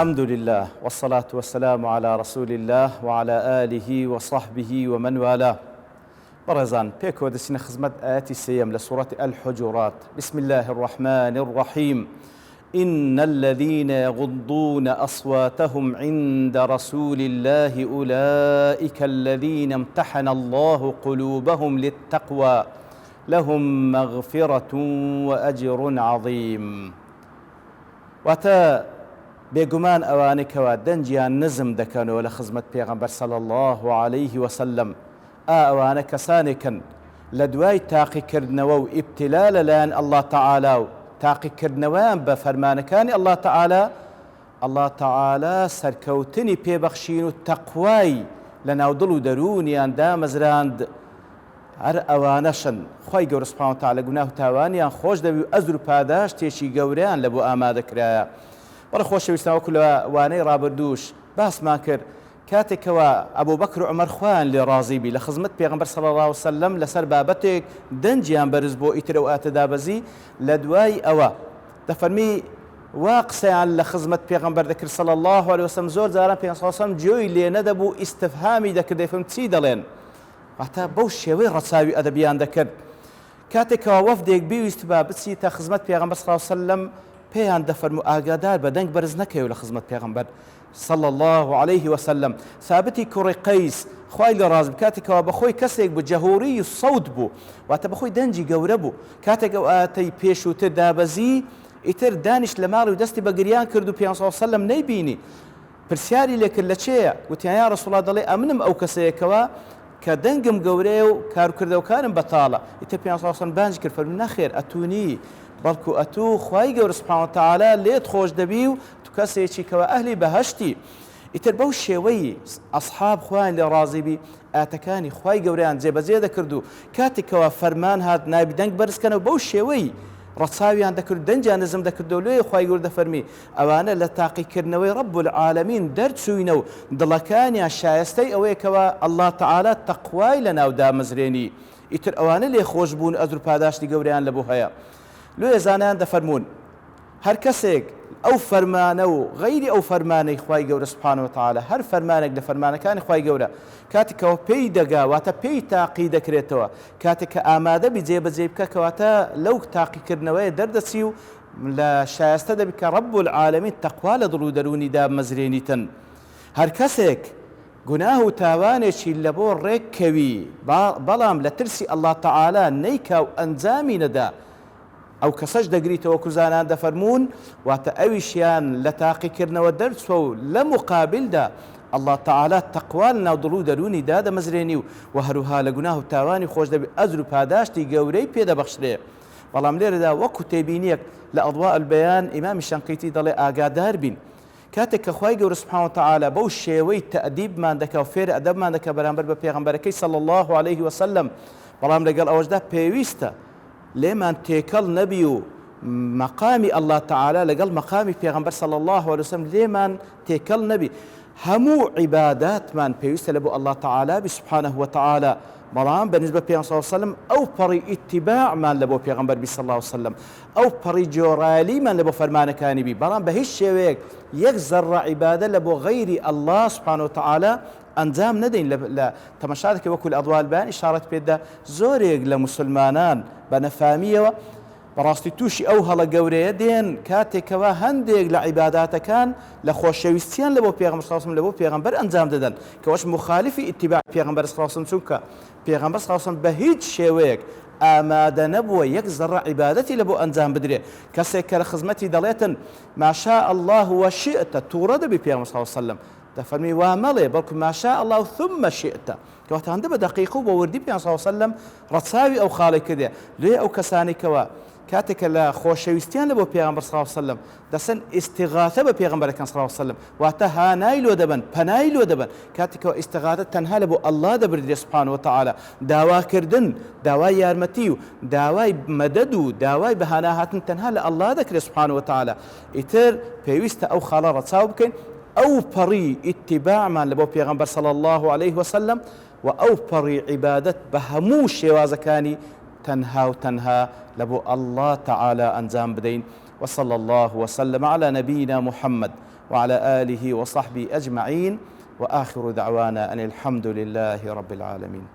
الحمد لله والصلاة والسلام على رسول الله وعلى آله وصحبه ومن والاه. برزان بيكو دسنا خزمت آياتي سيم لسورة الحجرات. بسم الله الرحمن الرحيم. إن الذين يغضون أصواتهم عند رسول الله أولئك الذين امتحن الله قلوبهم للتقوى لهم مغفرة وأجر عظيم. واتا بێگومان ئەوانەیەکەوە دەنجیان نزم دەکەنەوە لە خزمەت پێغەمبەر صلی الله عليه وسلم. ئەوانە کەسانێکن لە دوای تاقیکردنەوە و ئیبتیلا لەلایەن الله تعالی و تاقیکردنەوەیان بە فەرمانەکانی الله تعالی سەرکەوتنی پێبەخشین و تەقوای لە ناو دڵ و دەرونیان دامەزراند. هەر ئەوانەشن خی گەورە سوبحانەهو وتەعالا گوناه و تاوانیان خۆش دەبی و ئەزر و پاداشتێکی گەورەیان لە بۆ ئامادەکرایە. بەڵێ خۆشەویستان، وەکو لە وانەی ڕابردووش باسمان کرد کاتێکەوە ئەبوو بەکر و عومەر خۆیان لێ ڕازی بی لە خزمەت پێغەمبەر صلی الله علیه وسلم لەسەر بابەتێک دەنجیان بەرز بۆ ئیتر ئەو ئاتەدابەزی. لە دوای ئەوە دەفەرمی وا قسەیان لە خزمەت پێغەمبەر دەکرد صلی الله علیه وسلم. زۆر جاران پێغەمبەر صلی الله علیه وسلم جۆی لێ نەدەبوو، ئیستفهامی دەکرد، دەیفەرموو چی دەڵێن، واتە بەو شێوەی ڕەچاوی ئەدەبیان دەکرد. کاتێکەوە وەفدێک بیویست بە بچیتە خزمەت پێغەمبەر صلی الله علیه وسلم، پێیان دەفەرموو ئاگادار بە دەنگ بەرز نەکەوێ لە خزمەت پێغەمبەر صلی الله عليه وسلم. ثابتی کوڕی قەیس خوای لێ ڕاز بێ، کاتێکەوە بەخۆی کەسێک بوو جەهوری سەوت بوو، واتە بەخۆی دەنجی گەورە بوو. کاتێک ئەو ئاەتەی پێشووتر دابەزی، ئیتر دانیشت لە ماڵی و دەستی بە گریان کرد و پێغەمبەر صلی الله علیه وسلم نەیبینی. پرسیاری لێ کرد لە چێیە؟ وتیان یا ڕەسوڵ الله، دەڵێ ئەمنم ئەو کەسەیەکەوە کە دەنگم گەورەیە و کارکردەوەکانم بەتاڵە. ئیتر پێغەمبەر صلی الله علیه وسلم بانج کرد، فەرمووی نەخێر، ئەتوونی، بەڵکو ئەتوو خوای گەورە سوبحانەهو وتەعالا لێت خۆش دەبی و تو کەسێکی کەوە ئەهلی بەهەشتی. ئیتر بەو شێوەی ئەسحاب خوایان لێ ڕازی بی ئاتەکانی خوای گەورەیان جێبەجێ دەکرد و کاتێکەوە فەرمان هات نابی دەنگ بەرزکەنەوە بەو شێوەی ڕەچاویان دەکرد، دەنجیان نزم دەکردەوە. لێ خوای گەورە دەفەرمی ئەوانە لە تاقیکردنەوەی ڕەب العالەمین دەرچووینە و دڵەکانیان شایستەی ئەوەیەکەوە الله تعالا تەقوای لە ناو دامەزرێنی. ئیتر ئەوانە لێ خۆش بوون، ئەزر و پاداشتی گەورەیان لەبوو هەیە. لێ زانیان دەفەرمون هەر کەسێک ئەو فەرمانە و غەیری ئەو فەرمانەی خوای گەورە سوبحانەهو وتەعالا، هەر فەرمانێک لە فەرمانەکانی خوای گەورە کاتێکەوە پێی دەگا، واتە پێی تاقی دەکرێتەوە، کاتێک کە ئامادە بی جێبەجێ بکە، کەواتە لەو تاقیکردنەوەیە دەردەچی و لە شایستە دەبی کە ڕەب العالەمین تەقوا لە دڵ و دەرونیدا مەزرێنیتن. هەر کەسێک گوناه و تاوانێکی لە بۆ ڕێککەوی بەڵام لە ترسی الله تعالا نەیکا و ئەنجامی نەدا، ئەو کەسەش دەگریتەوە کوزانان دەفەرمون، واتە ئەویشیان لە تاقیکردنەوە دەرچوە و لە مقابلدا الله تعالا تەقوا لە ناو دڵ و دەرونیدا دەمەزرێنی و هەروها لە گوناه و تاوانی خۆش دەبێت ئەجر و پاداشتی گەورەی پێدەبەخشرێ. بەڵام لێرەدا وەکو تێبینیەک لە ئەضواء البەیان ئیمامی شەنقیتی دەڵێ ئاگادار بین، کاتێک کە خوای گەورە سوبحانەهو وتەعالا بەو شێوەی تەئدیبمان دەکا و فێر ئەدەبمان دەکا بەرامبەر بە پێغەمبەرەکەی صلی الله عليه وسلم، بەڵام لەگەڵ ئەوەشدا پێویستە لێمان تێکەڵ نەبی و مەقامی الله تعالا لەگەڵ مەقامی پێغەمبەر صلی الله عليه وسلم لێمان تێکەڵ نەبی. هەموو عیباداتمان پێویستە لە بۆ الله تعالا بی سبحانه وتعالا، بەڵام بەنسبە پێغەمبەر صلی الله عليه وسلم ئەو پەڕی ئیتیباعمان لە بۆ پێغەمبەر بی صلی الله عليه وسلم، ئەو پەڕی جۆراییمان لە بۆ فەرمانەکانی بی، بەڵام بە هیچ شێوەیەک یەک زەڕە عیبادە لە بۆ غەیری الله سبحانه وتعالا ئەنجام نەدەین. لە تەماشاتێکی وەکو لە ئەضواء البەیان ئیشارەت پێدا زۆرێک لە مسلمانان بە نەفامیەوە بەڕاستی تووشی ئەو هەڵە گەورەیە دێن کاتێکەوە هەندێک لە عیباداتەکان لە خۆشەویستیان لە بۆ پێغەمبەر صلی الله علیه و سلم لە بۆ پێغەمبەر ئەنجام دەدەن، کەوەش مخالفی ئیتیباع پێغەمبەر صلی الله علیه و سلم، چونکە پێغەمبەر صلی الله علیه و سلم بە هیچ شێوەیەک ئامادە نەبووە یەک زەڕە عیبادەتی لە بۆ ئەنجام بدرێ. کەسێک کە لە خزمەتی دەڵێتن ما شاء الله وشئت، تووڕە دەبی پێغەمبەر صلی الله علیه و سلم دەفەرمی وا مەڵێ، بەڵکو ما شاء الله ثم شئت، کەواتە هەندە بە دەقیق و بە وردی پێغەمبەر صلی الله علیه و سلم ڕەچاوی ئەو خاڵی کردێ. لێ ئەو کەسانی کەوە کاتێکە لە خۆشەویستیان لە بۆ پێغەمبەر صلی الله علیه و سلم دەسەن ئیستیغاثە بە پێغەمبەرەکان صلی الله علیه و سلم، واتە هانای لۆ دەبن، پەنای لۆ دەبن. کاتێکەوە ئیستیغاثە تەنها لە بۆ الله دەبردرێ سبحانه وتعالا، داواکردن، داوای یارمەتی و داوای مەدەد و داوای بەهانا هاتن تەنها لە الله دەکرێت سبحانه وتعالا. ئیتر پێویستە ئەو خاڵە ڕەچاو بکەین، ئەو پەڕی ئیتیباعمان لە بۆ پێغەمبەر صلی الله عليه وسلم و ئەو پەڕی عیبادەت بە هەموو شێوازەکانی تنها وتنها لبو الله تعالى أنزام بدين. وصلى الله وسلم على نبينا محمد وعلى آله وصحبه أجمعين، وآخر دعوانا أن الحمد لله رب العالمين.